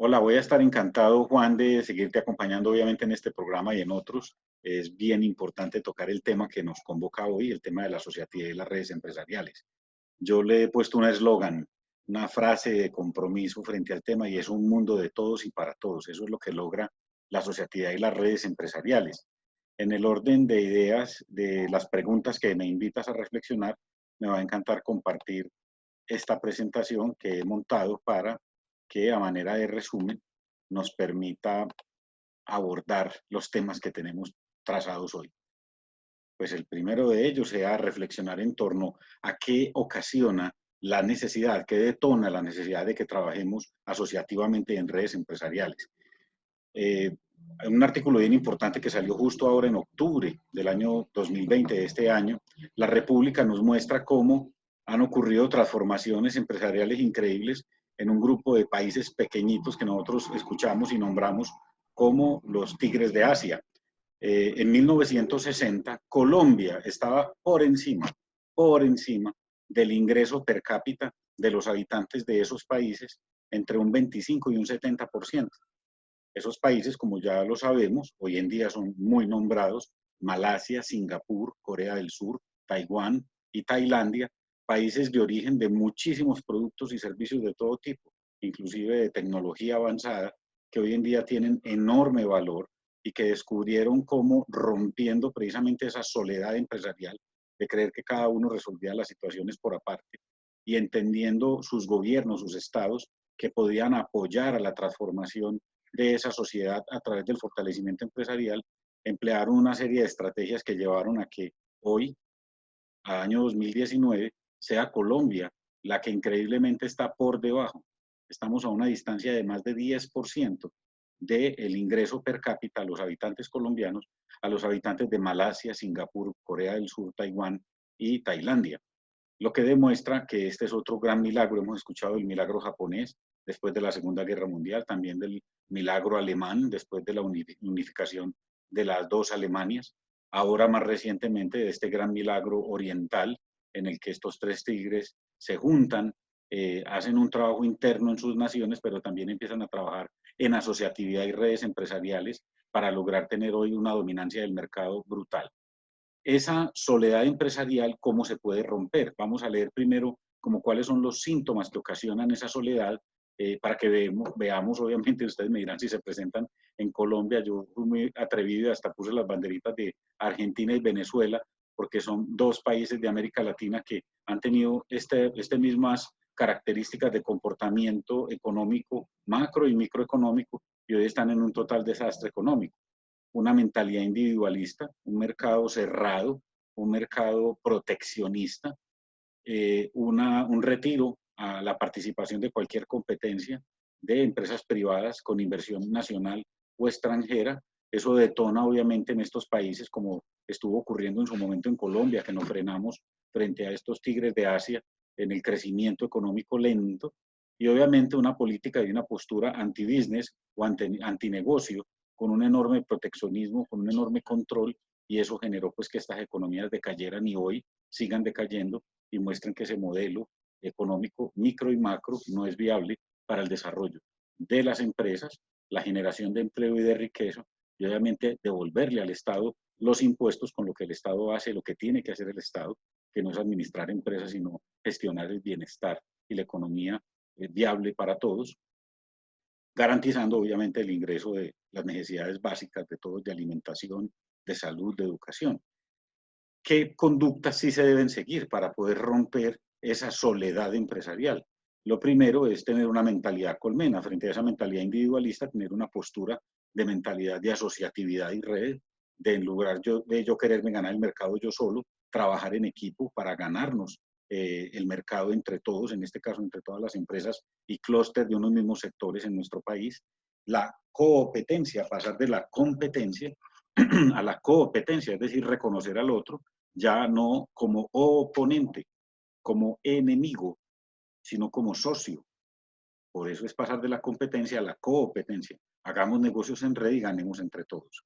Hola, voy a estar encantado, Juan, de seguirte acompañando, obviamente, en este programa y en otros. Es bien importante tocar el tema que nos convoca hoy, el tema de la asociatividad y las redes empresariales. Yo le he puesto un eslogan, una frase de compromiso frente al tema y es un mundo de todos y para todos. Eso es lo que logra la asociatividad y las redes empresariales. En el orden de ideas, de las preguntas que me invitas a reflexionar, me va a encantar compartir esta presentación que he montado para que a manera de resumen nos permita abordar los temas que tenemos trazados hoy. Pues el primero de ellos sea reflexionar en torno a qué ocasiona la necesidad, qué detona la necesidad de que trabajemos asociativamente en redes empresariales. Eh, un artículo bien importante que salió justo ahora en octubre del año 2020, de este año, La República nos muestra cómo han ocurrido transformaciones empresariales increíbles en un grupo de países pequeñitos que nosotros escuchamos y nombramos como los tigres de Asia. En 1960, Colombia estaba por encima del ingreso per cápita de los habitantes de esos países entre un 25 y un 70%. Esos países, como ya lo sabemos, hoy en día son muy nombrados: Malasia, Singapur, Corea del Sur, Taiwán y Tailandia, países de origen de muchísimos productos y servicios de todo tipo, inclusive de tecnología avanzada, que hoy en día tienen enorme valor y que descubrieron cómo, rompiendo precisamente esa soledad empresarial de creer que cada uno resolvía las situaciones por aparte y entendiendo sus gobiernos, sus estados, que podían apoyar a la transformación de esa sociedad a través del fortalecimiento empresarial, emplearon una serie de estrategias que llevaron a que hoy, a año 2019, sea Colombia la que increíblemente está por debajo. Estamos a una distancia de más de 10% del ingreso per cápita a los habitantes colombianos, a los habitantes de Malasia, Singapur, Corea del Sur, Taiwán y Tailandia. Lo que demuestra que este es otro gran milagro. Hemos escuchado el milagro japonés después de la Segunda Guerra Mundial, también del milagro alemán después de la unificación de las dos Alemanias, ahora más recientemente de este gran milagro oriental en el que estos tres tigres se juntan, hacen un trabajo interno en sus naciones, pero también empiezan a trabajar en asociatividad y redes empresariales para lograr tener hoy una dominancia del mercado brutal. Esa soledad empresarial, ¿cómo se puede romper? Vamos a leer primero como cuáles son los síntomas que ocasionan esa soledad, para que veamos, obviamente ustedes me dirán si se presentan en Colombia. Yo fui muy atrevido y hasta puse las banderitas de Argentina y Venezuela, porque son dos países de América Latina que han tenido este mismas características de comportamiento económico, macro y microeconómico, y hoy están en un total desastre económico. Una mentalidad individualista, un mercado cerrado, un mercado proteccionista, un retiro a la participación de cualquier competencia de empresas privadas con inversión nacional o extranjera. Eso detona obviamente en estos países, como estuvo ocurriendo en su momento en Colombia, que nos frenamos frente a estos tigres de Asia en el crecimiento económico lento, y obviamente una política y una postura anti-business o anti-negocio, con un enorme proteccionismo, con un enorme control, y eso generó pues que estas economías decayeran y hoy sigan decayendo y muestren que ese modelo económico micro y macro no es viable para el desarrollo de las empresas, la generación de empleo y de riqueza, y obviamente devolverle al Estado los impuestos con lo que el Estado hace, lo que tiene que hacer el Estado, que no es administrar empresas, sino gestionar el bienestar y la economía viable para todos, garantizando obviamente el ingreso de las necesidades básicas de todos, de alimentación, de salud, de educación. ¿Qué conductas sí se deben seguir para poder romper esa soledad empresarial? Lo primero es tener una mentalidad colmena. Frente a esa mentalidad individualista, tener una postura de mentalidad de asociatividad y red, de en lugar de yo quererme ganar el mercado yo solo, trabajar en equipo para ganarnos el mercado entre todos, en este caso entre todas las empresas y clúster de unos mismos sectores en nuestro país. La competencia, pasar de la competencia a la competencia, es decir, reconocer al otro ya no como oponente, como enemigo, sino como socio. Por eso es pasar de la competencia a la competencia. Hagamos negocios en red y ganemos entre todos.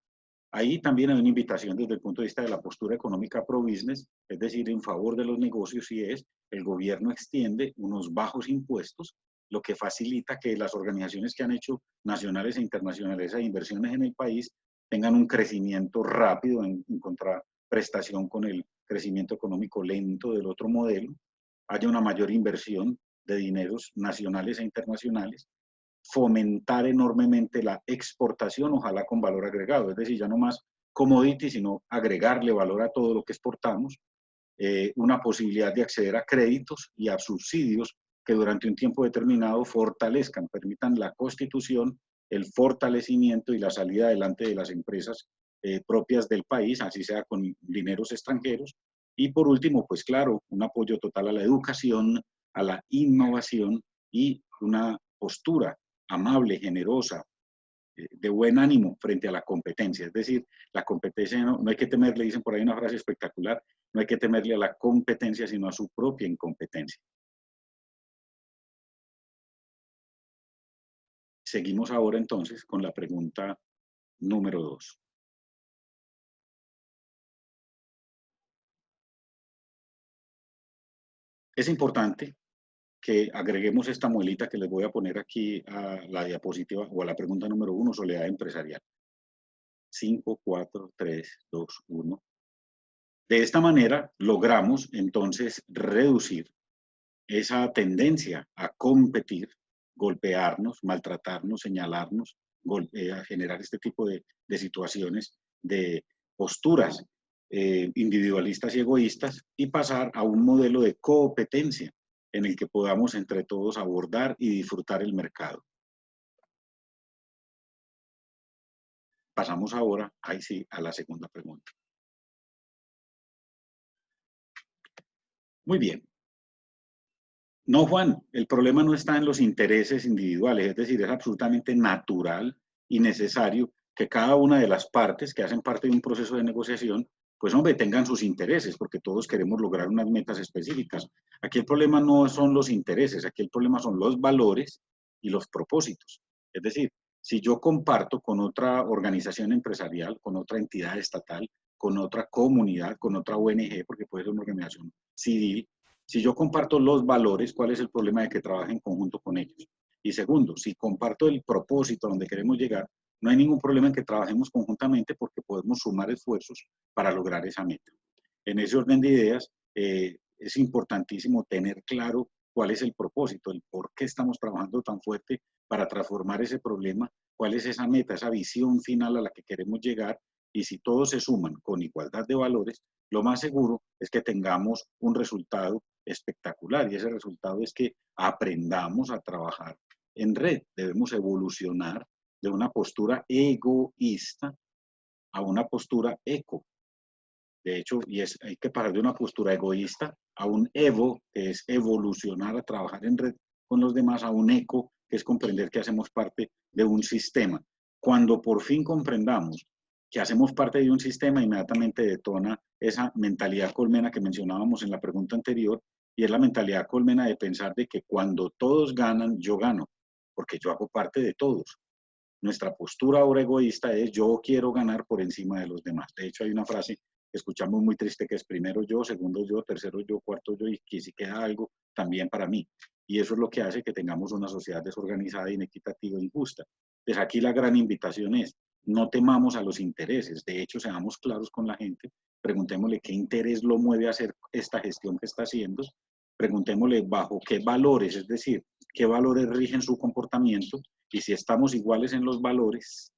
Ahí también hay una invitación desde el punto de vista de la postura económica pro-business, es decir, en favor de los negocios, y es el gobierno extiende unos bajos impuestos lo que facilita que las organizaciones que han hecho nacionales e internacionales e inversiones en el país tengan un crecimiento rápido en contraprestación con el crecimiento económico lento del otro modelo, haya una mayor inversión de dineros nacionales e internacionales, fomentar enormemente la exportación, ojalá con valor agregado, es decir, ya no más commodity, sino agregarle valor a todo lo que exportamos, una posibilidad de acceder a créditos y a subsidios que durante un tiempo determinado fortalezcan, permitan la constitución, el fortalecimiento y la salida adelante de las empresas propias del país, así sea con dineros extranjeros. Y por último, pues claro, un apoyo total a la educación, a la innovación y una postura amable, generosa, de buen ánimo frente a la competencia. Es decir, la competencia no hay que temerle, dicen por ahí una frase espectacular, no hay que temerle a la competencia, sino a su propia incompetencia. Seguimos ahora entonces con la pregunta número 2. Es importante que agreguemos esta muelita que les voy a poner aquí a la diapositiva o a la pregunta número 1, soledad empresarial. 5, 4, 3, 2, 1. De esta manera logramos entonces reducir esa tendencia a competir, golpearnos, maltratarnos, señalarnos, a generar este tipo de situaciones, de posturas individualistas y egoístas, y pasar a un modelo de competencia en el que podamos entre todos abordar y disfrutar el mercado. Pasamos ahora, ahí sí, a la segunda pregunta. Muy bien. No, Juan, el problema no está en los intereses individuales, es decir, es absolutamente natural y necesario que cada una de las partes que hacen parte de un proceso de negociación, pues hombre, tengan sus intereses, porque todos queremos lograr unas metas específicas. Aquí el problema no son los intereses, aquí el problema son los valores y los propósitos. Es decir, si yo comparto con otra organización empresarial, con otra entidad estatal, con otra comunidad, con otra ONG, porque puede ser una organización civil, si yo comparto los valores, ¿cuál es el problema de que trabaje en conjunto con ellos? Y segundo, si comparto el propósito a donde queremos llegar, no hay ningún problema en que trabajemos conjuntamente porque podemos sumar esfuerzos para lograr esa meta. En ese orden de ideas, es importantísimo tener claro cuál es el propósito, el por qué estamos trabajando tan fuerte para transformar ese problema, cuál es esa meta, esa visión final a la que queremos llegar, y si todos se suman con igualdad de valores, lo más seguro es que tengamos un resultado espectacular, y ese resultado es que aprendamos a trabajar en red. Debemos evolucionar de una postura egoísta a una postura eco. De hecho, hay que pasar de una postura egoísta a un evo, que es evolucionar a trabajar en red con los demás, a un eco, que es comprender que hacemos parte de un sistema. Cuando por fin comprendamos que hacemos parte de un sistema, inmediatamente detona esa mentalidad colmena que mencionábamos en la pregunta anterior, y es la mentalidad colmena de pensar de que cuando todos ganan, yo gano, porque yo hago parte de todos. Nuestra postura ahora egoísta es yo quiero ganar por encima de los demás. De hecho, hay una frase que escuchamos muy triste que es primero yo, segundo yo, tercero yo, cuarto yo, y que si queda algo, también para mí. Y eso es lo que hace que tengamos una sociedad desorganizada, inequitativa e injusta. Entonces aquí la gran invitación es, no temamos a los intereses, de hecho seamos claros con la gente, preguntémosle qué interés lo mueve a hacer esta gestión que está haciendo, preguntémosle bajo qué valores, es decir, qué valores rigen su comportamiento, y si estamos iguales en los valores,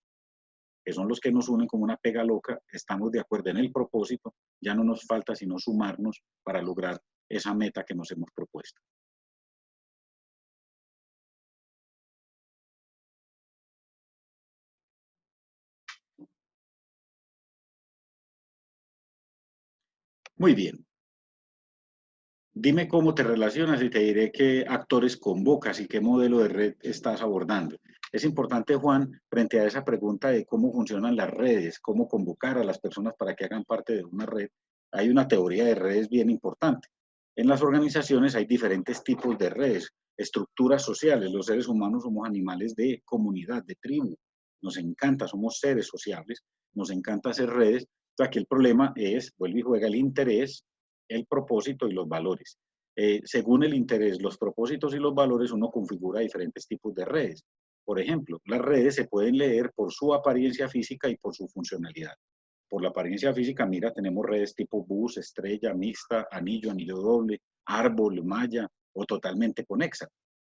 que son los que nos unen como una pega loca, estamos de acuerdo en el propósito, ya no nos falta sino sumarnos para lograr esa meta que nos hemos propuesto. Muy bien. Dime cómo te relacionas y te diré qué actores convocas y qué modelo de red estás abordando. Es importante, Juan, frente a esa pregunta de cómo funcionan las redes, cómo convocar a las personas para que hagan parte de una red. Hay una teoría de redes bien importante. En las organizaciones hay diferentes tipos de redes, estructuras sociales. Los seres humanos somos animales de comunidad, de tribu. Nos encanta, somos seres sociables, nos encanta hacer redes. Aquí el problema es, vuelve y juega el interés, el propósito y los valores. según el interés, los propósitos y los valores, uno configura diferentes tipos de redes. Por ejemplo, las redes se pueden leer por su apariencia física y por su funcionalidad. Por la apariencia física, mira, tenemos redes tipo bus, estrella, mixta, anillo, anillo doble, árbol, malla o totalmente conexa.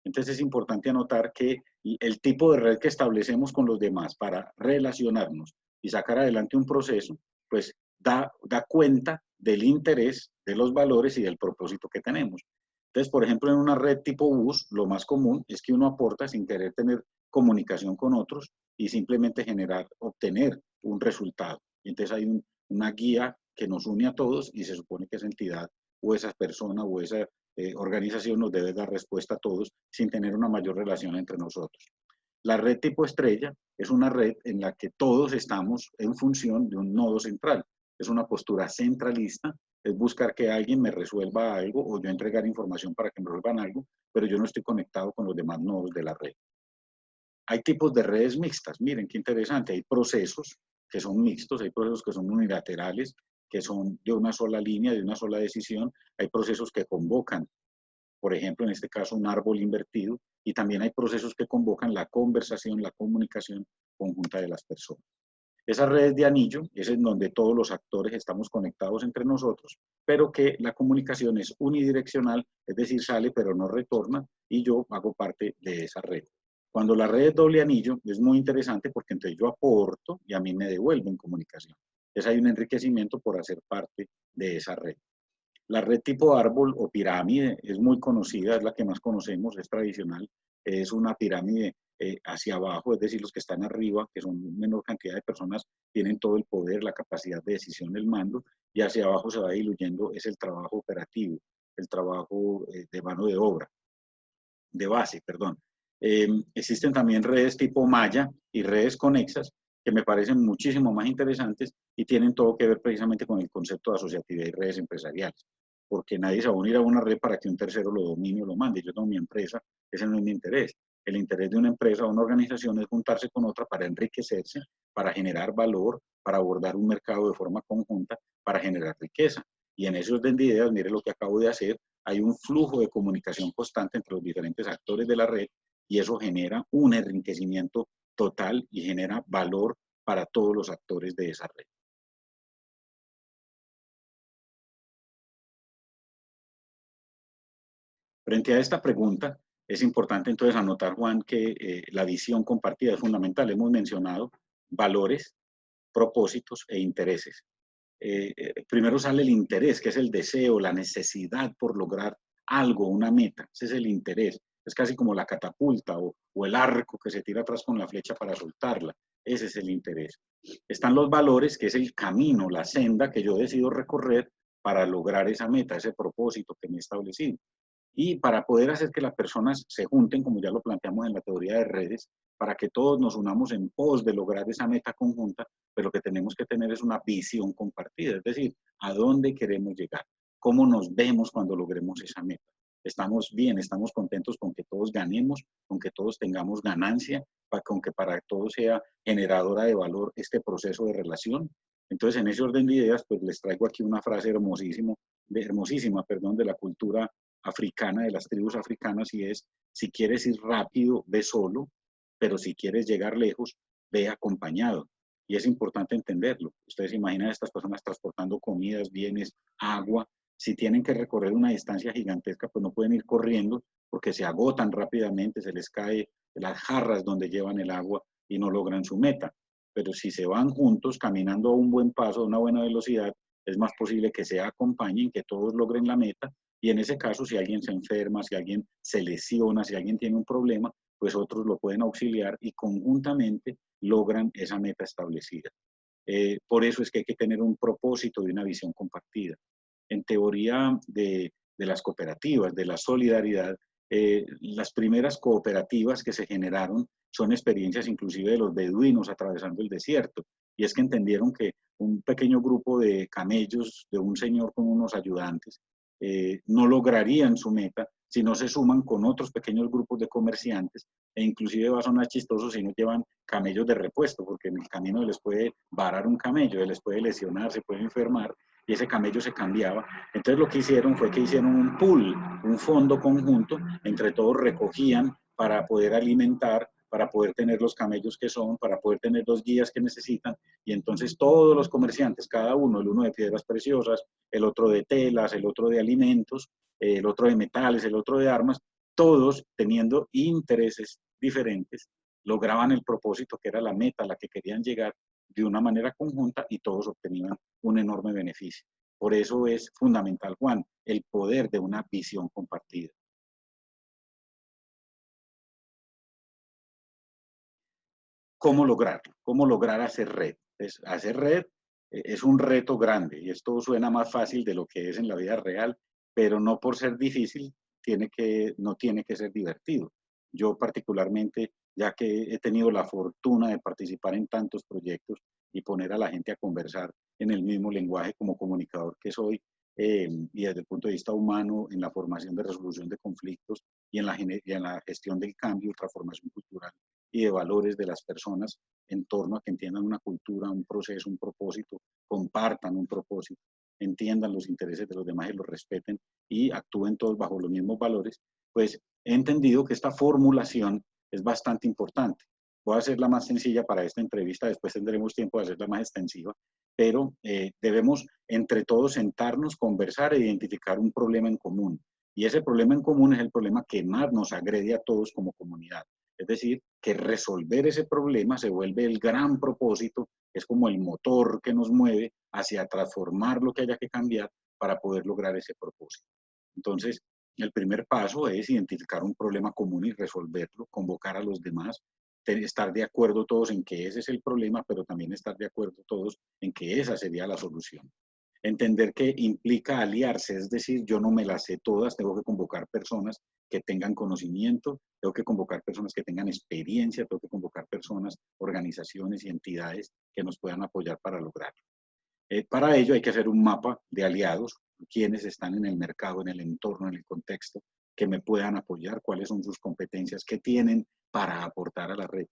Entonces es importante anotar que el tipo de red que establecemos con los demás para relacionarnos y sacar adelante un proceso, pues da cuenta del interés, de los valores y del propósito que tenemos. Entonces, por ejemplo, en una red tipo bus, lo más común es que uno aporta sin querer tener comunicación con otros y simplemente obtener un resultado. Y entonces hay una guía que nos une a todos y se supone que esa entidad o esa persona o esa organización nos debe dar respuesta a todos sin tener una mayor relación entre nosotros. La red tipo estrella es una red en la que todos estamos en función de un nodo central. Es una postura centralista, es buscar que alguien me resuelva algo o yo entregar información para que me resuelvan algo, pero yo no estoy conectado con los demás nodos de la red. Hay tipos de redes mixtas, miren qué interesante, hay procesos que son mixtos, hay procesos que son unilaterales, que son de una sola línea, de una sola decisión, hay procesos que convocan, por ejemplo, en este caso, un árbol invertido, y también hay procesos que convocan la conversación, la comunicación conjunta de las personas. Esa red de anillo es en donde todos los actores estamos conectados entre nosotros, pero que la comunicación es unidireccional, es decir, sale pero no retorna, y yo hago parte de esa red. Cuando la red es doble anillo, es muy interesante porque entonces yo aporto y a mí me devuelven comunicación. Entonces hay un enriquecimiento por hacer parte de esa red. La red tipo árbol o pirámide es muy conocida, es la que más conocemos, es tradicional. Es una pirámide hacia abajo, es decir, los que están arriba, que son menor cantidad de personas, tienen todo el poder, la capacidad de decisión, el mando, y hacia abajo se va diluyendo, es el trabajo operativo, el trabajo de mano de obra, de base, perdón. Existen también redes tipo malla y redes conexas que me parecen muchísimo más interesantes y tienen todo que ver precisamente con el concepto de asociatividad y redes empresariales, porque nadie se va a unir a una red para que un tercero lo domine o lo mande. Yo tengo mi empresa, ese no es mi interés. El interés de una empresa o una organización es juntarse con otra para enriquecerse, para generar valor, para abordar un mercado de forma conjunta, para generar riqueza. Y en ese orden de ideas, mire lo que acabo de hacer, hay un flujo de comunicación constante entre los diferentes actores de la red y eso genera un enriquecimiento total y genera valor para todos los actores de esa red. Frente a esta pregunta, es importante entonces anotar, Juan, que la visión compartida es fundamental. Hemos mencionado valores, propósitos e intereses. Primero sale el interés, que es el deseo, la necesidad por lograr algo, una meta. Ese es el interés. Es casi como la catapulta o el arco que se tira atrás con la flecha para soltarla. Ese es el interés. Están los valores, que es el camino, la senda que yo decido recorrer para lograr esa meta, ese propósito que me he establecido. Y para poder hacer que las personas se junten, como ya lo planteamos en la teoría de redes, para que todos nos unamos en pos de lograr esa meta conjunta, pero lo que tenemos que tener es una visión compartida, es decir, a dónde queremos llegar, cómo nos vemos cuando logremos esa meta. Estamos bien, estamos contentos con que todos ganemos, con que todos tengamos ganancia, con que para todos sea generadora de valor este proceso de relación. Entonces, en ese orden de ideas, pues les traigo aquí una frase hermosísima, perdón, de la cultura africana, de las tribus africanas, y es, si quieres ir rápido, ve solo, pero si quieres llegar lejos, ve acompañado. Y es importante entenderlo. Ustedes imaginan a estas personas transportando comidas, bienes, agua. Si tienen que recorrer una distancia gigantesca, pues no pueden ir corriendo porque se agotan rápidamente, se les cae las jarras donde llevan el agua y no logran su meta. Pero si se van juntos, caminando a un buen paso, a una buena velocidad, es más posible que se acompañen, que todos logren la meta. Y en ese caso, si alguien se enferma, si alguien se lesiona, si alguien tiene un problema, pues otros lo pueden auxiliar y conjuntamente logran esa meta establecida. Por eso es que hay que tener un propósito y una visión compartida. En teoría de las cooperativas, de la solidaridad, las primeras cooperativas que se generaron son experiencias inclusive de los beduinos atravesando el desierto. Y es que entendieron que un pequeño grupo de camellos de un señor con unos ayudantes no lograrían su meta si no se suman con otros pequeños grupos de comerciantes e inclusive va a sonar chistoso si no llevan camellos de repuesto, porque en el camino les puede varar un camello, les puede lesionar, se puede enfermar, y ese camello se cambiaba. Entonces lo que hicieron fue que hicieron un pool, un fondo conjunto, entre todos recogían para poder alimentar, para poder tener los camellos que son, para poder tener los guías que necesitan, y entonces todos los comerciantes, cada uno, el uno de piedras preciosas, el otro de telas, el otro de alimentos, el otro de metales, el otro de armas, todos teniendo intereses diferentes, lograban el propósito que era la meta a la que querían llegar de una manera conjunta y todos obtenían un enorme beneficio. Por eso es fundamental, Juan, el poder de una visión compartida. ¿Cómo lograrlo? ¿Cómo lograr hacer red? Hacer red es un reto grande y esto suena más fácil de lo que es en la vida real, pero no por ser difícil no tiene que ser divertido. Yo particularmente, ya que he tenido la fortuna de participar en tantos proyectos y poner a la gente a conversar en el mismo lenguaje como comunicador que soy, y desde el punto de vista humano, en la formación de resolución de conflictos y en la gestión del cambio y transformación cultural y de valores de las personas en torno a que entiendan una cultura, un proceso, un propósito, compartan un propósito, entiendan los intereses de los demás y los respeten y actúen todos bajo los mismos valores, pues he entendido que esta formulación es bastante importante. Voy a hacerla más sencilla para esta entrevista, después tendremos tiempo de hacerla más extensiva, pero debemos entre todos sentarnos, conversar e identificar un problema en común. Y ese problema en común es el problema que más nos agrede a todos como comunidad. Es decir, que resolver ese problema se vuelve el gran propósito, es como el motor que nos mueve hacia transformar lo que haya que cambiar para poder lograr ese propósito. Entonces, el primer paso es identificar un problema común y resolverlo, convocar a los demás, estar de acuerdo todos en que ese es el problema, pero también estar de acuerdo todos en que esa sería la solución. Entender que implica aliarse, es decir, yo no me las sé todas, tengo que convocar personas que tengan conocimiento, tengo que convocar personas que tengan experiencia, tengo que convocar personas, organizaciones y entidades que nos puedan apoyar para lograrlo. Para ello hay que hacer un mapa de aliados, quienes están en el mercado, en el entorno, en el contexto, que me puedan apoyar, cuáles son sus competencias, qué tienen para aportar a la red.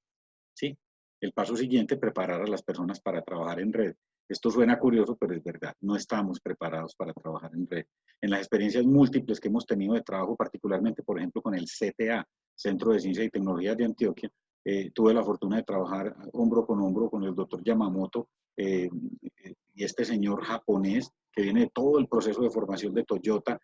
¿Sí? El paso siguiente, preparar a las personas para trabajar en red. Esto suena curioso, pero es verdad, no estamos preparados para trabajar en red. En las experiencias múltiples que hemos tenido de trabajo, particularmente, por ejemplo, con el CTA, Centro de Ciencia y Tecnologías de Antioquia, tuve la fortuna de trabajar hombro con hombro con el doctor Yamamoto y este señor japonés que viene de todo el proceso de formación de Toyota.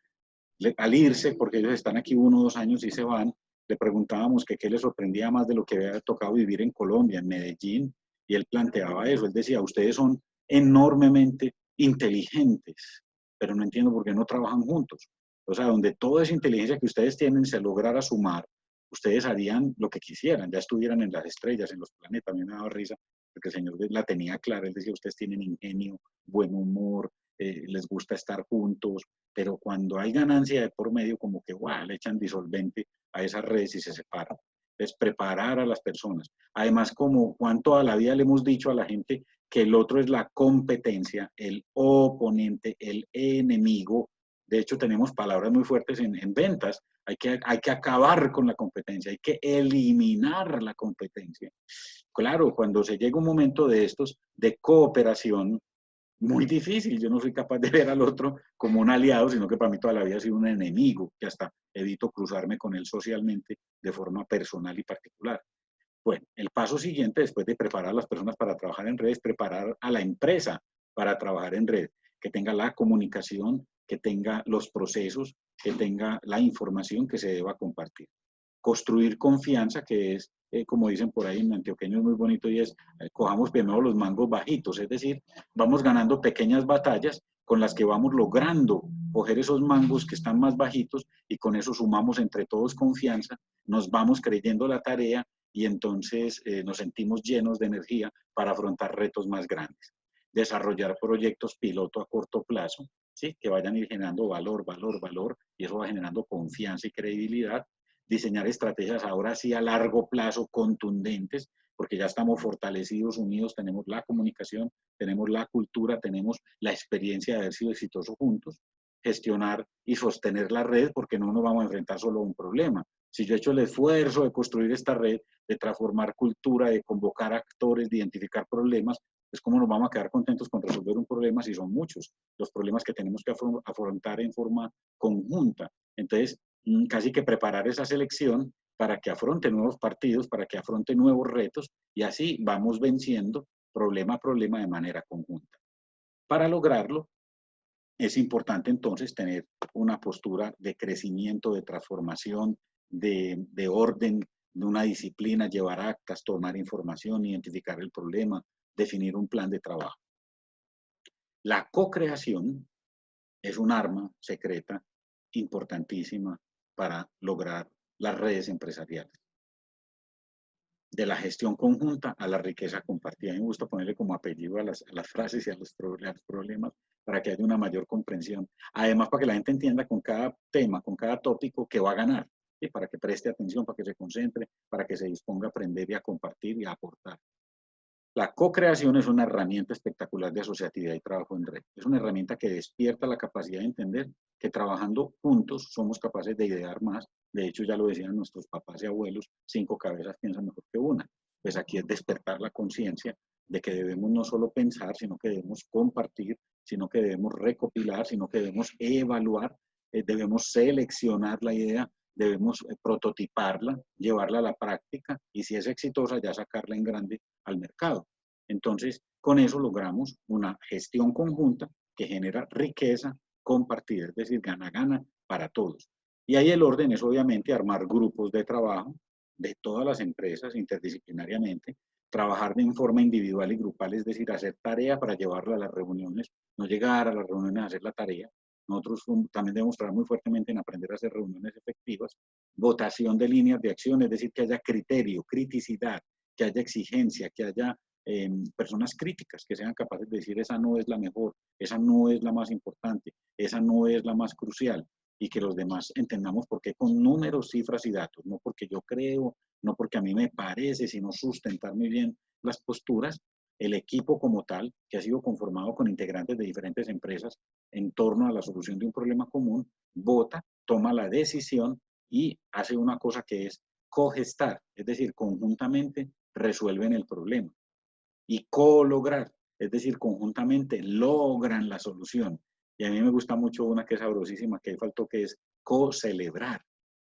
Al irse, porque ellos están aquí 1 o 2 años y se van, le preguntábamos que qué les sorprendía más de lo que había tocado vivir en Colombia, en Medellín, y él planteaba eso. Él decía, ustedes son enormemente inteligentes, pero no entiendo por qué no trabajan juntos. O sea, donde toda esa inteligencia que ustedes tienen se lograra sumar, ustedes harían lo que quisieran, ya estuvieran en las estrellas, en los planetas. A mí me daba risa, porque el señor la tenía clara. Él decía, ustedes tienen ingenio, buen humor, les gusta estar juntos, pero cuando hay ganancia de por medio, como que ¡guau!, le echan disolvente a esas redes y se separan. Es preparar a las personas. Además, como Juan toda la vida le hemos dicho a la gente que el otro es la competencia, el oponente, el enemigo. De hecho, tenemos palabras muy fuertes en ventas. Hay que acabar con la competencia, hay que eliminar la competencia. Claro, cuando se llega un momento de estos, de cooperación, muy difícil. Yo no soy capaz de ver al otro como un aliado, sino que para mí toda la vida ha sido un enemigo, que hasta evito cruzarme con él socialmente de forma personal y particular. Bueno, el paso siguiente, después de preparar a las personas para trabajar en red, es preparar a la empresa para trabajar en red, que tenga la comunicación, que tenga los procesos, que tenga la información que se deba compartir. Construir confianza, que es, como dicen por ahí en antioqueño, es muy bonito, y es, cojamos primero los mangos bajitos, es decir, vamos ganando pequeñas batallas con las que vamos logrando coger esos mangos que están más bajitos y con eso sumamos entre todos confianza, nos vamos creyendo la tarea y entonces nos sentimos llenos de energía para afrontar retos más grandes. Desarrollar proyectos piloto a corto plazo, ¿sí?, que vayan a ir generando valor, valor, valor, y eso va generando confianza y credibilidad. Diseñar estrategias ahora sí a largo plazo contundentes, porque ya estamos fortalecidos, unidos, tenemos la comunicación, tenemos la cultura, tenemos la experiencia de haber sido exitosos juntos. Gestionar y sostener la red, porque no nos vamos a enfrentar solo a un problema. Si yo he hecho el esfuerzo de construir esta red, de transformar cultura, de convocar actores, de identificar problemas, Es como nos vamos a quedar contentos con resolver un problema si son muchos los problemas que tenemos que afrontar en forma conjunta. Entonces, casi que preparar esa selección para que afronte nuevos partidos, para que afronte nuevos retos, y así vamos venciendo problema a problema de manera conjunta. Para lograrlo, es importante entonces tener una postura de crecimiento, de transformación, de orden, de una disciplina, llevar actas, tomar información, identificar el problema, definir un plan de trabajo. La co-creación es un arma secreta importantísima para lograr las redes empresariales. De la gestión conjunta a la riqueza compartida. A mí me gusta ponerle como apellido a las frases y a los problemas para que haya una mayor comprensión. Además, para que la gente entienda con cada tema, con cada tópico que va a ganar, ¿sí? Para que preste atención, para que se concentre, para que se disponga a aprender y a compartir y a aportar. La co-creación es una herramienta espectacular de asociatividad y trabajo en red. Es una herramienta que despierta la capacidad de entender que trabajando juntos somos capaces de idear más. De hecho, ya lo decían nuestros papás y abuelos, 5 cabezas piensan mejor que una. Pues aquí es despertar la conciencia de que debemos no solo pensar, sino que debemos compartir, sino que debemos recopilar, sino que debemos evaluar, debemos seleccionar la idea, debemos prototiparla, llevarla a la práctica y si es exitosa ya sacarla en grande al mercado. Entonces, con eso logramos una gestión conjunta que genera riqueza compartida, es decir, gana-gana para todos. Y ahí el orden es obviamente armar grupos de trabajo de todas las empresas interdisciplinariamente, trabajar de forma individual y grupal, es decir, hacer tarea para llevarla a las reuniones, no llegar a las reuniones a hacer la tarea. Nosotros también debemos trabajar muy fuertemente en aprender a hacer reuniones efectivas, votación de líneas de acción, es decir, que haya criterio, criticidad, que haya exigencia, que haya personas críticas que sean capaces de decir esa no es la mejor, esa no es la más importante, esa no es la más crucial, y que los demás entendamos por qué con números, cifras y datos, no porque yo creo, no porque a mí me parece, sino sustentar muy bien las posturas. El equipo como tal, que ha sido conformado con integrantes de diferentes empresas en torno a la solución de un problema común, vota, toma la decisión y hace una cosa que es cogestar, es decir, conjuntamente resuelven el problema. Y co-lograr, es decir, conjuntamente logran la solución. Y a mí me gusta mucho una que es sabrosísima, que ahí faltó, que es co-celebrar.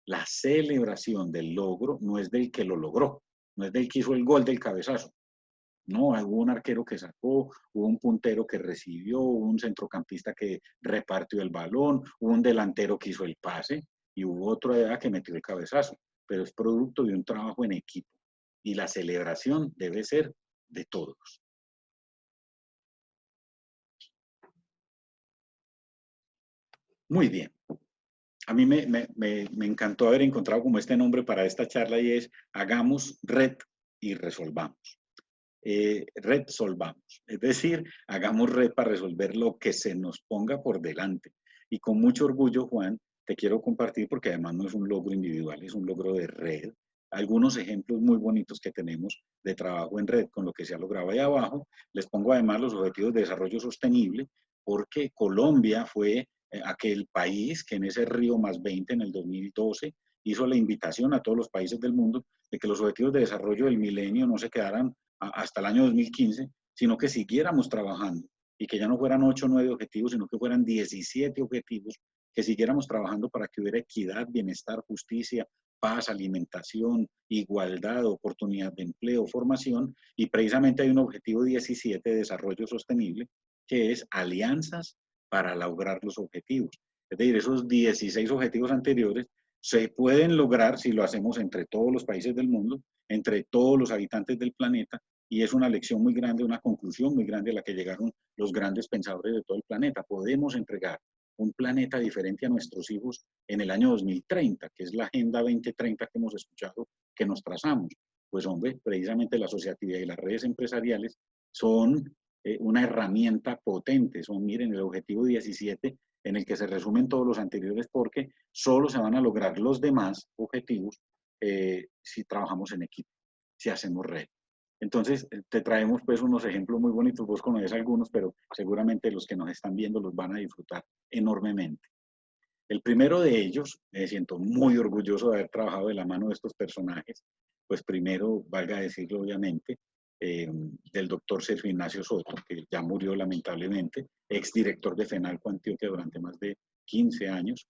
La celebración del logro no es del que lo logró, no es del que hizo el gol del cabezazo. No, hubo un arquero que sacó, hubo un puntero que recibió, hubo un centrocampista que repartió el balón, hubo un delantero que hizo el pase y hubo otro allá que metió el cabezazo. Pero es producto de un trabajo en equipo. Y la celebración debe ser de todos. Muy bien. A mí me encantó haber encontrado como este nombre para esta charla y es Hagamos red y resolvamos. Red solvamos. Es decir, hagamos red para resolver lo que se nos ponga por delante. Y con mucho orgullo, Juan, te quiero compartir, porque además no es un logro individual, es un logro de red. Algunos ejemplos muy bonitos que tenemos de trabajo en red con lo que se ha logrado ahí abajo. Les pongo además los objetivos de desarrollo sostenible, porque Colombia fue aquel país que en ese Río +20 en el 2012 hizo la invitación a todos los países del mundo de que los objetivos de desarrollo del milenio no se quedaran hasta el año 2015, sino que siguiéramos trabajando y que ya no fueran 8 o 9 objetivos, sino que fueran 17 objetivos, que siguiéramos trabajando para que hubiera equidad, bienestar, justicia, paz, alimentación, igualdad, oportunidad de empleo, formación, y precisamente hay un objetivo 17 de desarrollo sostenible, que es alianzas para lograr los objetivos. Es decir, esos 16 objetivos anteriores se pueden lograr si lo hacemos entre todos los países del mundo, entre todos los habitantes del planeta, y es una lección muy grande, una conclusión muy grande a la que llegaron los grandes pensadores de todo el planeta. Podemos entregar un planeta diferente a nuestros hijos en el año 2030, que es la Agenda 2030 que hemos escuchado que nos trazamos. Pues hombre, precisamente la asociatividad y las redes empresariales son una herramienta potente. Son, miren, el objetivo 17 en el que se resumen todos los anteriores, porque solo se van a lograr los demás objetivos si trabajamos en equipo, si hacemos red. Entonces, te traemos pues unos ejemplos muy bonitos, vos conoces algunos, pero seguramente los que nos están viendo los van a disfrutar enormemente. El primero de ellos, me siento muy orgulloso de haber trabajado de la mano de estos personajes, pues primero, valga decirlo obviamente, del doctor Sergio Ignacio Soto, que ya murió lamentablemente, exdirector de FENALCO Antioquia durante más de 15 años.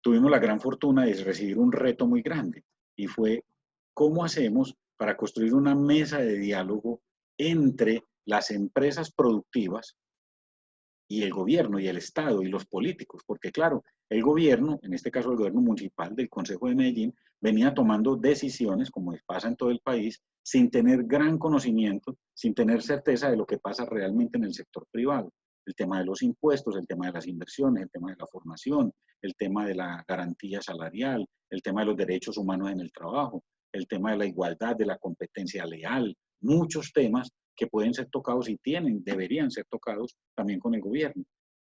Tuvimos la gran fortuna de recibir un reto muy grande y fue cómo hacemos para construir una mesa de diálogo entre las empresas productivas y el gobierno y el Estado y los políticos, porque claro, el gobierno, en este caso el gobierno municipal del Consejo de Medellín, venía tomando decisiones, como pasa en todo el país, sin tener gran conocimiento, sin tener certeza de lo que pasa realmente en el sector privado. El tema de los impuestos, el tema de las inversiones, el tema de la formación, el tema de la garantía salarial, el tema de los derechos humanos en el trabajo, el tema de la igualdad, de la competencia leal, muchos temas que pueden ser tocados y deberían ser tocados también con el gobierno.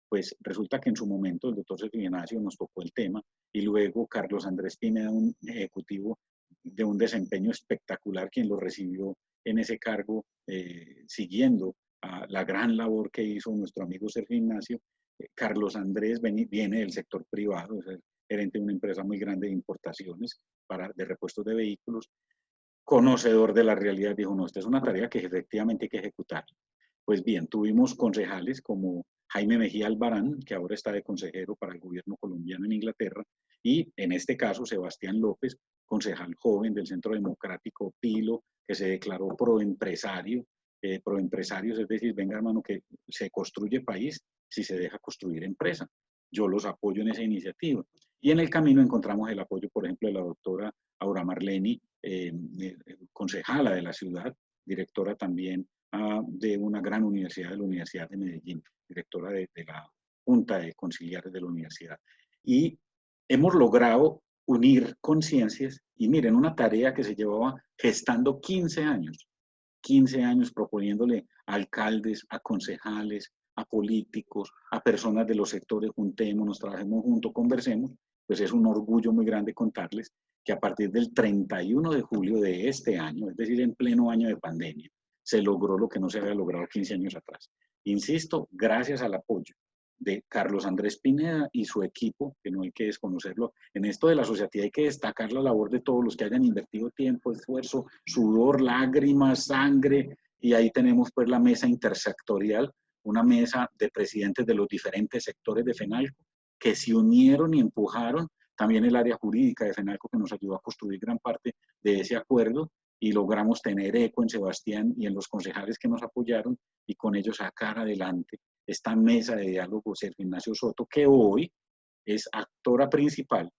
Pues resulta que en su momento el doctor Sergio Ignacio nos tocó el tema y luego Carlos Andrés Pineda, un ejecutivo de un desempeño espectacular, quien lo recibió en ese cargo, siguiendo a la gran labor que hizo nuestro amigo Sergio Ignacio. Carlos Andrés viene del sector privado, es el gerente de una empresa muy grande de importaciones de repuestos de vehículos, conocedor de la realidad, dijo, no, esta es una tarea que efectivamente hay que ejecutar. Pues bien, tuvimos concejales como Jaime Mejía Albarán, que ahora está de consejero para el gobierno colombiano en Inglaterra, y en este caso Sebastián López, concejal joven del Centro Democrático Pilo, que se declaró proempresario, proempresarios, es decir, venga hermano, que se construye país si se deja construir empresa. Yo los apoyo en esa iniciativa. Y en el camino encontramos el apoyo, por ejemplo, de la doctora Aura Marleni, concejala de la ciudad, directora también de una gran universidad, de la Universidad de Medellín, directora de la Junta de Conciliares de la universidad. Y hemos logrado unir conciencias y miren, una tarea que se llevaba gestando 15 años proponiéndole a alcaldes, a concejales, a políticos, a personas de los sectores, juntémonos, trabajemos juntos, conversemos, pues es un orgullo muy grande contarles que a partir del 31 de julio de este año, es decir, en pleno año de pandemia, se logró lo que no se había logrado 15 años atrás. Insisto, gracias al apoyo de Carlos Andrés Pineda y su equipo, que no hay que desconocerlo. En esto de la asociatividad hay que destacar la labor de todos los que hayan invertido tiempo, esfuerzo, sudor, lágrimas, sangre, y ahí tenemos pues la mesa intersectorial, una mesa de presidentes de los diferentes sectores de FENALCO, que se unieron y empujaron, también el área jurídica de FENALCO que nos ayudó a construir gran parte de ese acuerdo, y logramos tener eco en Sebastián y en los concejales que nos apoyaron, y con ellos sacar adelante esta mesa de diálogo Sergio Ignacio Soto, que hoy es actora principal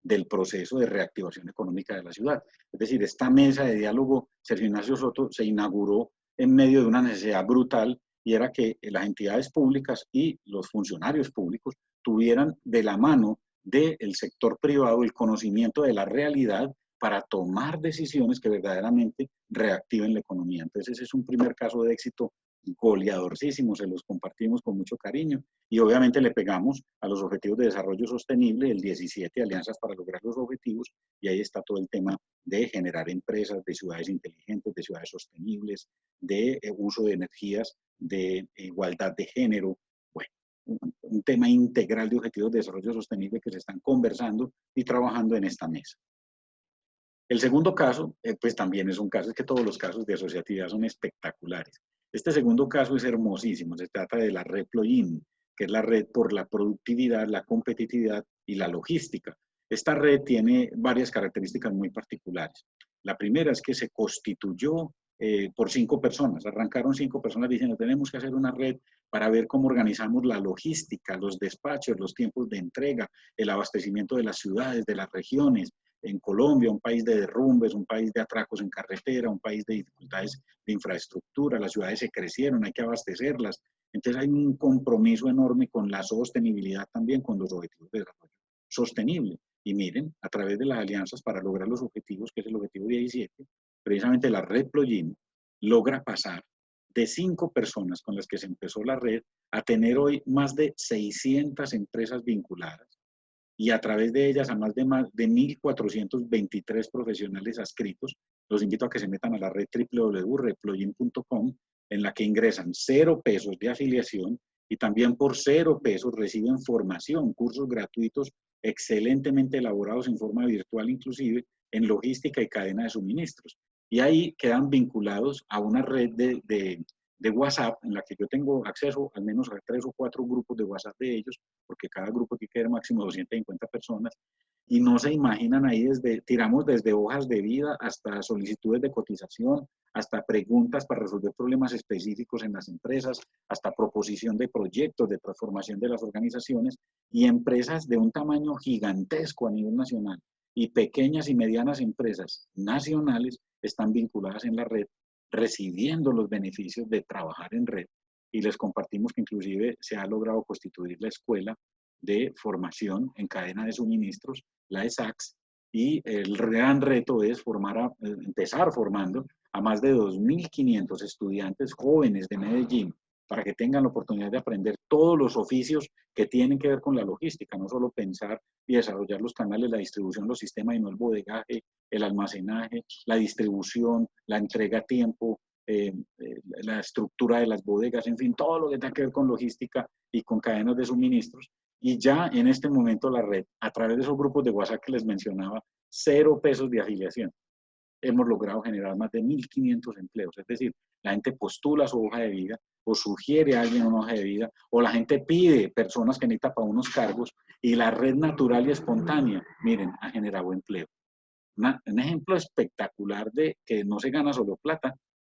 del proceso de reactivación económica de la ciudad. Es decir, esta mesa de diálogo Sergio Ignacio Soto se inauguró en medio de una necesidad brutal, y era que las entidades públicas y los funcionarios públicos tuvieran de la mano del sector privado el conocimiento de la realidad para tomar decisiones que verdaderamente reactiven la economía. Entonces ese es un primer caso de éxito goleadorcísimo, se los compartimos con mucho cariño, y obviamente le pegamos a los objetivos de desarrollo sostenible, el 17, Alianzas para lograr los objetivos, y ahí está todo el tema de generar empresas, de ciudades inteligentes, de ciudades sostenibles, de uso de energías, de igualdad de género, bueno, un tema integral de objetivos de desarrollo sostenible que se están conversando y trabajando en esta mesa. El segundo caso, pues también es un caso, es que todos los casos de asociatividad son espectaculares. Este segundo caso es hermosísimo, se trata de la red Ployin, que es la red por la productividad, la competitividad y la logística. Esta red tiene varias características muy particulares. La primera es que se constituyó por 5 personas, arrancaron 5 personas diciendo tenemos que hacer una red para ver cómo organizamos la logística, los despachos, los tiempos de entrega, el abastecimiento de las ciudades, de las regiones. En Colombia, un país de derrumbes, un país de atracos en carretera, un país de dificultades de infraestructura, las ciudades se crecieron, hay que abastecerlas. Entonces hay un compromiso enorme con la sostenibilidad también, con los objetivos de desarrollo sostenible. Y miren, a través de las alianzas para lograr los objetivos, que es el objetivo 17, precisamente la red Ployin logra pasar de 5 personas con las que se empezó la red a tener hoy más de 600 empresas vinculadas, y a través de ellas a más de 1.423 profesionales adscritos. Los invito a que se metan a la red www.redployin.com, en la que ingresan 0 pesos de afiliación y también por 0 pesos reciben formación, cursos gratuitos excelentemente elaborados en forma virtual inclusive, en logística y cadena de suministros. Y ahí quedan vinculados a una red de WhatsApp en la que yo tengo acceso al menos a 3 o 4 grupos de WhatsApp de ellos, porque cada grupo tiene que haber máximo 250 personas, y no se imaginan ahí tiramos desde hojas de vida hasta solicitudes de cotización, hasta preguntas para resolver problemas específicos en las empresas, hasta proposición de proyectos de transformación de las organizaciones, y empresas de un tamaño gigantesco a nivel nacional y pequeñas y medianas empresas nacionales están vinculadas en la red, recibiendo los beneficios de trabajar en red. Y les compartimos que inclusive se ha logrado constituir la escuela de formación en cadena de suministros, la ESACS, y el gran reto es empezar formando a más de 2.500 estudiantes jóvenes de Medellín para que tengan la oportunidad de aprender todos los oficios que tienen que ver con la logística, no solo pensar y desarrollar los canales, la distribución, los sistemas, y no el bodegaje, el almacenaje, la distribución, la entrega a tiempo, la estructura de las bodegas, en fin, todo lo que tenga que ver con logística y con cadenas de suministros. Y ya en este momento la red, a través de esos grupos de WhatsApp que les mencionaba, 0 pesos de afiliación, hemos logrado generar más de 1.500 empleos. Es decir, la gente postula su hoja de vida o sugiere a alguien una hoja de vida, o la gente pide personas que necesitan para unos cargos, y la red natural y espontánea, miren, ha generado empleo. Un ejemplo espectacular de que no se gana solo plata,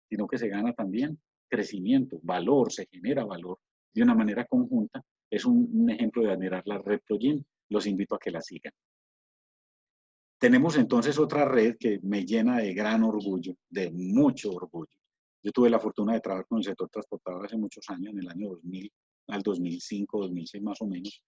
sino que se gana también crecimiento, valor, se genera valor de una manera conjunta. Es un ejemplo de admirar la red Proyin. Los invito a que la sigan. Tenemos entonces otra red que me llena de gran orgullo, de mucho orgullo. Yo tuve la fortuna de trabajar con el sector transportador hace muchos años, en el año 2000 al 2005, 2006 más o menos.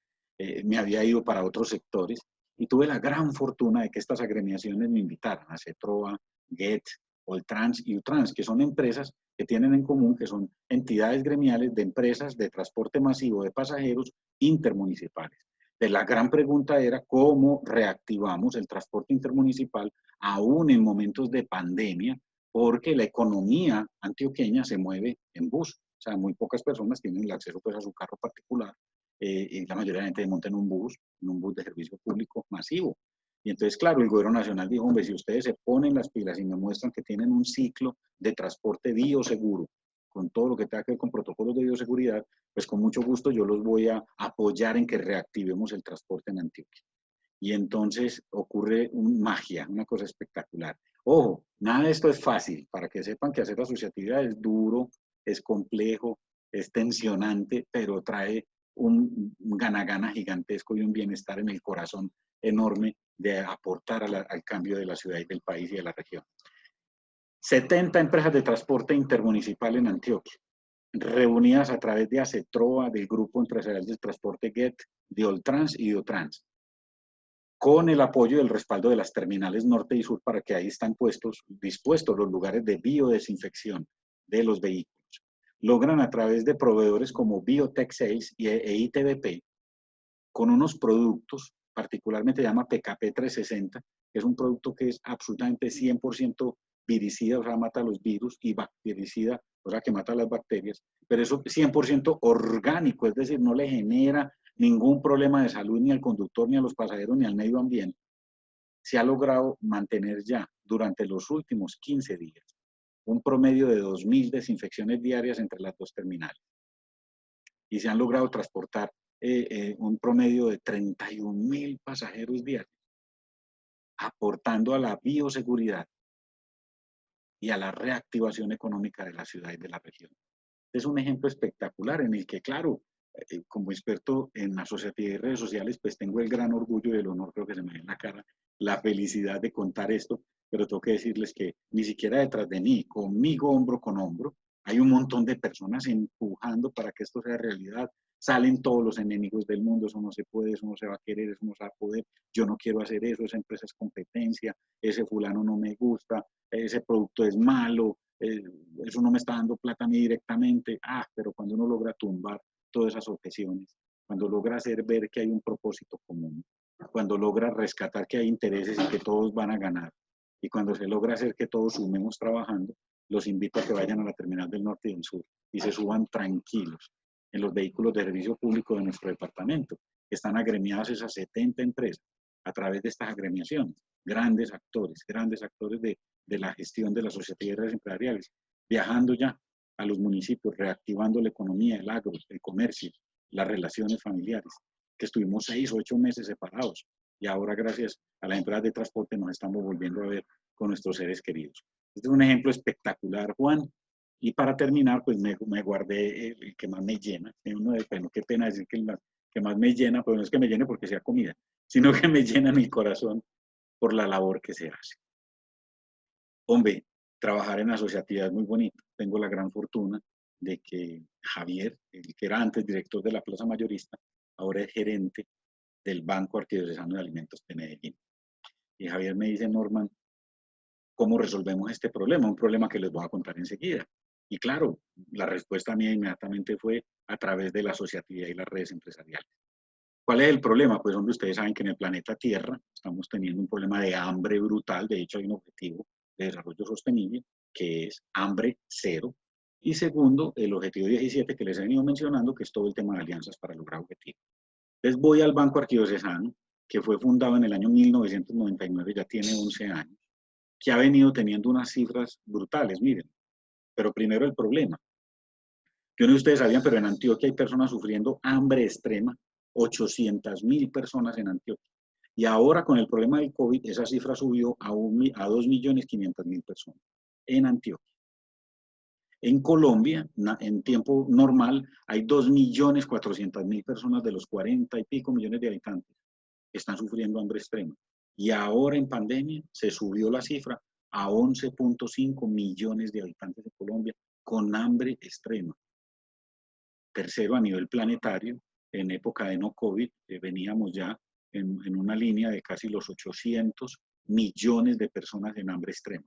Me había ido para otros sectores y tuve la gran fortuna de que estas agremiaciones me invitaran a CETROA, GET, Oltrans y Utrans, que son empresas que tienen en común que son entidades gremiales de empresas de transporte masivo de pasajeros intermunicipales. La gran pregunta era cómo reactivamos el transporte intermunicipal aún en momentos de pandemia, porque la economía antioqueña se mueve en bus. O sea, muy pocas personas tienen el acceso pues, a su carro particular, y la mayoría de la gente monta en un bus de servicio público masivo. Y entonces, claro, el gobierno nacional dijo, hombre, si ustedes se ponen las pilas y me muestran que tienen un ciclo de transporte bioseguro, con todo lo que tenga que ver con protocolos de bioseguridad, pues con mucho gusto yo los voy a apoyar en que reactivemos el transporte en Antioquia. Y entonces ocurre magia, una cosa espectacular. Ojo, nada de esto es fácil, para que sepan que hacer asociatividad es duro, es complejo, es tensionante, pero trae un gana-gana gigantesco y un bienestar en el corazón enorme de aportar al cambio de la ciudad y del país y de la región. 70 empresas de transporte intermunicipal en Antioquia, reunidas a través de ACETROA, del Grupo Empresarial del Transporte GET, de Oltrans y de Otrans, con el apoyo y el respaldo de las terminales norte y sur, para que ahí están dispuestos los lugares de biodesinfección de los vehículos. Logran a través de proveedores como Biotech Sales e ITBP, con unos productos, particularmente se llama PKP 360, que es un producto que es absolutamente 100% viricida, o sea, mata los virus, y bactericida, o sea, que mata las bacterias, pero eso es 100% orgánico, es decir, no le genera ningún problema de salud ni al conductor, ni a los pasajeros, ni al medio ambiente. Se ha logrado mantener ya durante los últimos 15 días un promedio de 2.000 desinfecciones diarias entre las dos terminales. Y se han logrado transportar un promedio de 31.000 pasajeros diarios, aportando a la bioseguridad y a la reactivación económica de la ciudad y de la región. Es un ejemplo espectacular en el que, claro, como experto en asociatividad y redes sociales, pues tengo el gran orgullo y el honor, creo que se me ve en la cara, la felicidad de contar esto, pero tengo que decirles que ni siquiera detrás de mí, conmigo hombro con hombro, hay un montón de personas empujando para que esto sea realidad. Salen todos los enemigos del mundo, eso no se puede, eso no se va a querer, eso no se va a poder, yo no quiero hacer eso, esa empresa es competencia, ese fulano no me gusta, ese producto es malo, eso no me está dando plata a mí directamente. Pero cuando uno logra tumbar todas esas objeciones, cuando logra hacer ver que hay un propósito común, cuando logra rescatar que hay intereses y que todos van a ganar, y cuando se logra hacer que todos sumemos trabajando, los invito a que vayan a la Terminal del Norte y del Sur y se suban tranquilos en los vehículos de servicio público de nuestro departamento, que están agremiados esas 70 empresas a través de estas agremiaciones. grandes actores de la gestión de las sociedades empresariales, viajando ya a los municipios, reactivando la economía, el agro, el comercio, las relaciones familiares, que estuvimos 6 o 8 meses separados y ahora gracias a las empresas de transporte nos estamos volviendo a ver con nuestros seres queridos. Este es un ejemplo espectacular, Juan. Y para terminar, pues me guardé el que más me llena. Bueno, qué pena decir que el que más me llena, pero no es que me llene porque sea comida, sino que me llena mi corazón por la labor que se hace. Hombre, trabajar en asociatividad es muy bonito. Tengo la gran fortuna de que Javier, el que era antes director de la Plaza Mayorista, ahora es gerente del Banco Arquidiocesano de Alimentos de Medellín. Y Javier me dice, Norman, ¿cómo resolvemos este problema? Un problema que les voy a contar enseguida. Y claro, la respuesta mía inmediatamente fue a través de la asociatividad y las redes empresariales. ¿Cuál es el problema? Pues hombre, ustedes saben que en el planeta Tierra estamos teniendo un problema de hambre brutal. De hecho, hay un objetivo de desarrollo sostenible que es hambre cero. Y segundo, el objetivo 17 que les he venido mencionando, que es todo el tema de alianzas para lograr objetivos. Entonces voy al Banco Arquidiocesano, que fue fundado en el año 1999, ya tiene 11 años, que ha venido teniendo unas cifras brutales, miren. Pero primero el problema. Yo no sé si ustedes sabían, pero en Antioquia hay personas sufriendo hambre extrema, 800.000 personas en Antioquia. Y ahora con el problema del COVID, esa cifra subió a 2.500.000 personas en Antioquia. En Colombia, en tiempo normal, hay 2.400.000 personas de los 40 y pico millones de habitantes que están sufriendo hambre extrema. Y ahora en pandemia se subió la cifra a 11.5 millones de habitantes de Colombia con hambre extrema. Tercero, a nivel planetario, en época de no COVID, veníamos ya en una línea de casi los 800 millones de personas en hambre extrema.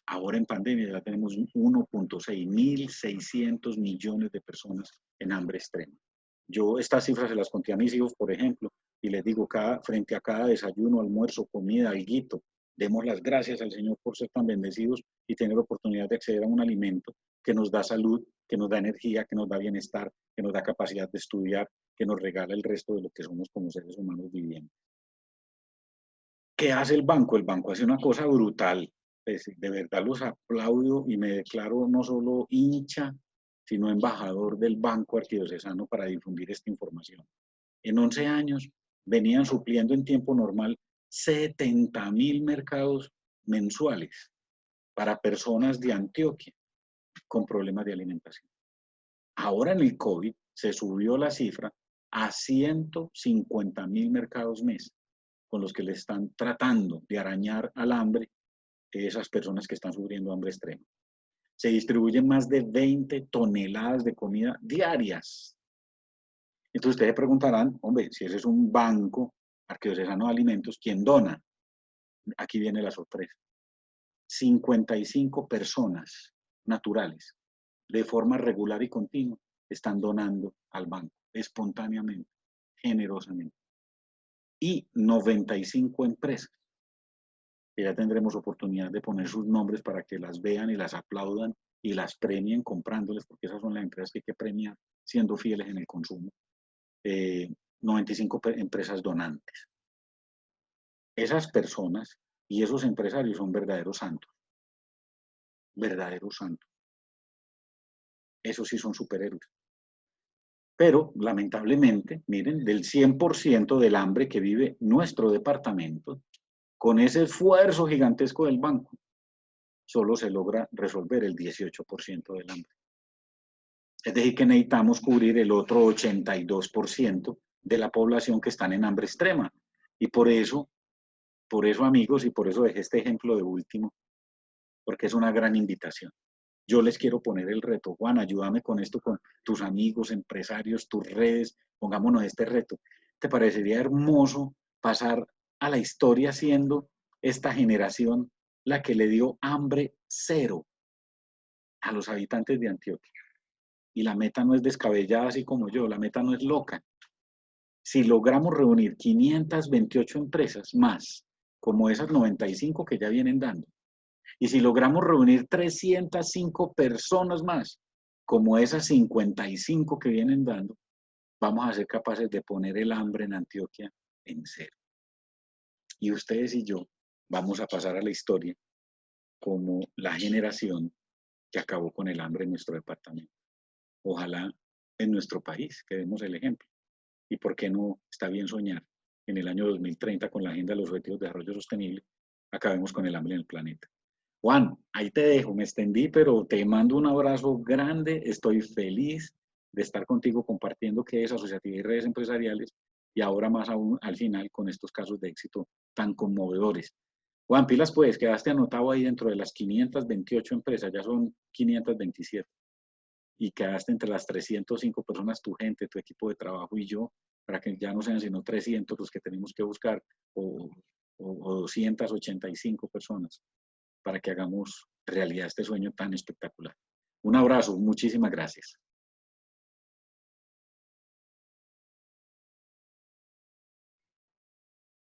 Ahora en pandemia ya tenemos 1.6, 1.600 millones de personas en hambre extrema. Yo estas cifras se las conté a mis hijos, por ejemplo, y les digo, frente a cada desayuno, almuerzo, comida, alguito, demos las gracias al Señor por ser tan bendecidos y tener la oportunidad de acceder a un alimento que nos da salud, que nos da energía, que nos da bienestar, que nos da capacidad de estudiar, que nos regala el resto de lo que somos como seres humanos viviendo. ¿Qué hace el banco? El banco hace una cosa brutal. Pues, de verdad los aplaudo y me declaro no solo hincha, sino embajador del Banco Arquidiocesano para difundir esta información. En 11 años venían supliendo en tiempo normal 70.000 mercados mensuales para personas de Antioquia con problemas de alimentación. Ahora en el COVID se subió la cifra a 150.000 mercados mes con los que le están tratando de arañar al hambre esas personas que están sufriendo hambre extrema. Se distribuyen más de 20 toneladas de comida diarias. Entonces ustedes preguntarán, hombre, si ese es un banco arquidiocesano de alimentos, ¿quién dona? Aquí viene la sorpresa. 55 personas naturales, de forma regular y continua, están donando al banco, espontáneamente, generosamente. Y 95 empresas, que ya tendremos oportunidad de poner sus nombres para que las vean y las aplaudan y las premien comprándoles, porque esas son las empresas que hay que premiar siendo fieles en el consumo. 95 empresas donantes. Esas personas y esos empresarios son verdaderos santos. Verdaderos santos. Esos sí son superhéroes. Pero, lamentablemente, miren, del 100% del hambre que vive nuestro departamento, con ese esfuerzo gigantesco del banco, solo se logra resolver el 18% del hambre. Es decir, que necesitamos cubrir el otro 82% de la población que están en hambre extrema. Y por eso, amigos, y por eso dejé este ejemplo de último, porque es una gran invitación. Yo les quiero poner el reto. Juan, ayúdame con esto, con tus amigos, empresarios, tus redes, pongámonos este reto. ¿Te parecería hermoso pasar a la historia siendo esta generación la que le dio hambre cero a los habitantes de Antioquia? Y la meta no es descabellada así como yo, la meta no es loca. Si logramos reunir 528 empresas más, como esas 95 que ya vienen dando, y si logramos reunir 305 personas más, como esas 55 que vienen dando, vamos a ser capaces de poner el hambre en Antioquia en cero. Y ustedes y yo vamos a pasar a la historia como la generación que acabó con el hambre en nuestro departamento. Ojalá en nuestro país que demos el ejemplo. ¿Y por qué no está bien soñar? En el año 2030, con la Agenda de los Objetivos de Desarrollo Sostenible, acabemos con el hambre en el planeta. Juan, ahí te dejo, me extendí, pero te mando un abrazo grande. Estoy feliz de estar contigo compartiendo qué es asociatividad y redes empresariales y ahora más aún al final con estos casos de éxito tan conmovedores. Juan, pilas pues, quedaste anotado ahí dentro de las 528 empresas, ya son 527 y quedaste entre las 305 personas, tu gente, tu equipo de trabajo y yo, para que ya no sean sino 300 los que tenemos que buscar o 285 personas para que hagamos realidad este sueño tan espectacular. Un abrazo, muchísimas gracias.